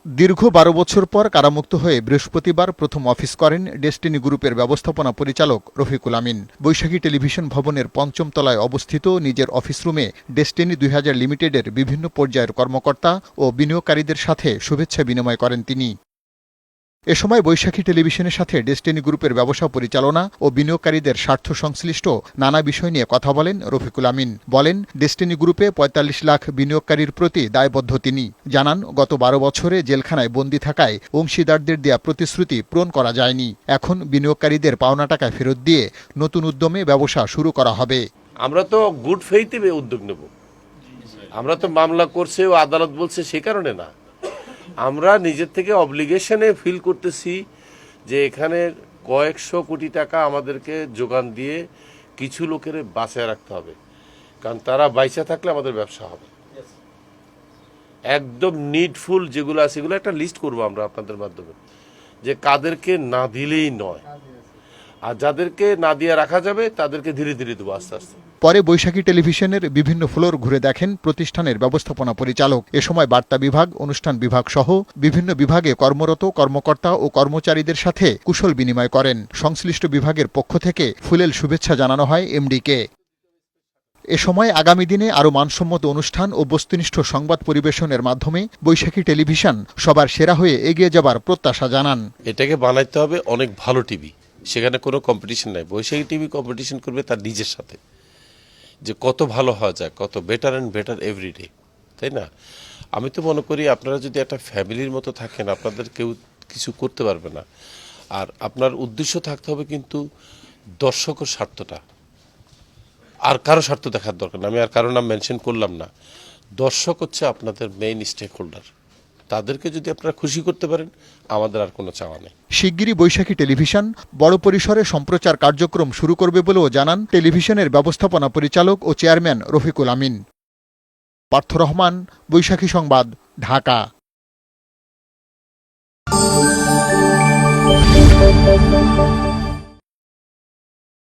দীর্ঘ ১২ বছর পর কারামুক্ত হয়ে বৃহস্পতিবার প্রথম অফিস করেন ডেস্টিনি গ্রুপের ব্যবস্থাপনা পরিচালক রফিকুল আমিন। বৈশাখী টেলিভিশন ভবনের পঞ্চম তলায় অবস্থিত নিজের অফিস রুমে ডেস্টিনি ২০০০ লিমিটেডের বিভিন্ন পর্যায়ের কর্মকর্তা ও বিনিয়োগকারীদের সাথে শুভেচ্ছা বিনিময় করেন তিনি। এ সময় বৈশাখী টেলিভিশনের সাথে ডেস্টিনি গ্রুপের ব্যবসা পরিচালনা ও বিনিয়োগকারীদের স্বার্থ সংশ্লিষ্ট নানা বিষয় নিয়ে কথা বলেন রফিকুল আমিন। বলেন, ডেস্টিনি গ্রুপে ৪৫ লাখ বিনিয়োগকারীর প্রতি দায়বদ্ধ তিনি। জানান, গত ১২ বছরে জেলখানায় বন্দী থাকায় অংশীদারদের দেয়া প্রতিশ্রুতি পূরণ করা যায়নি। এখন বিনিয়োগকারীদের পাওনা টাকা ফেরত দিয়ে নতুন উদ্যমে ব্যবসা শুরু করা হবে। আমরা তো গুড ফেইথে উদ্যোগ নেব। আমরা তো মামলা করছে ও আদালত বলছে সে কারণে না, আমরা নিজের থেকে অব্লিগেশনে ফিল করতেছি যে এখানে কয়েকশো কোটি টাকা আমাদেরকে যোগান দিয়ে কিছু লোকের বাঁচায় রাখতে হবে, কারণ তারা বাইচা থাকলে আমাদের ব্যবসা হবে। একদম নিডফুল যেগুলো আছে সেগুলো একটা লিস্ট করবো আমরা আপনাদের মাধ্যমে, যে কাদেরকে না দিলেই নয়, আর যাদেরকে না দিয়ে রাখা যাবে তাদেরকে ধীরে ধীরে দেবো আস্তে আস্তে। পরে বৈশাখী টেলিভিশনের বিভিন্ন ফ্লোর ঘুরে দেখেন প্রতিষ্ঠানের ব্যবস্থাপনা পরিচালক। এ সময় বার্তা বিভাগ, অনুষ্ঠান বিভাগ সহ বিভিন্ন বিভাগে কর্মরত কর্মকর্তা ও কর্মচারীদের সাথে কুশল বিনিময় করেন। সংশ্লিষ্ট বিভাগের পক্ষ থেকে ফুলেল শুভেচ্ছা জানানো হয় এমডিকে। এ সময় আগামী দিনে আরও মানসম্মত অনুষ্ঠান ও বস্তুনিষ্ঠ সংবাদ পরিবেশনের মাধ্যমে বৈশাখী টেলিভিশন সবার সেরা হয়ে এগিয়ে যাবার প্রত্যাশা জানান। এটাকে বানাইতে হবে অনেক ভালো টিভি, সেখানে কোনো কম্পিটিশন নাই। বৈশাখী টিভি কম্পিটিশন করবে তার নিজের সাথে, যে কত ভালো হওয়া যায়, কত বেটার অ্যান্ড বেটার এভরিডে, তাই না? আমি তো মনে করি আপনারা যদি একটা ফ্যামিলির মতো থাকেন, আপনাদের কেউ কিছু করতে পারবে না। আর আপনার উদ্দেশ্য থাকতে হবে কিন্তু দর্শকের স্বার্থটা, আর কারো স্বার্থ দেখার দরকার না। আমি আর কারো নাম মেনশন করলাম না। দর্শক হচ্ছে আপনাদের মেইন স্টেক হোল্ডার, তাদেরকে যদি আপনারা খুশি করতে পারেন, আমাদের আর কোনো চাওয়া নেই। শিগগিরই বৈশাখী টেলিভিশন বড় পরিসরে সম্প্রচার কার্যক্রম শুরু করবে বলেও জানান টেলিভিশনের ব্যবস্থাপনা পরিচালক ও চেয়ারম্যান রফিকুল আমিন। পার্থ রহমান, বৈশাখী সংবাদ, ঢাকা।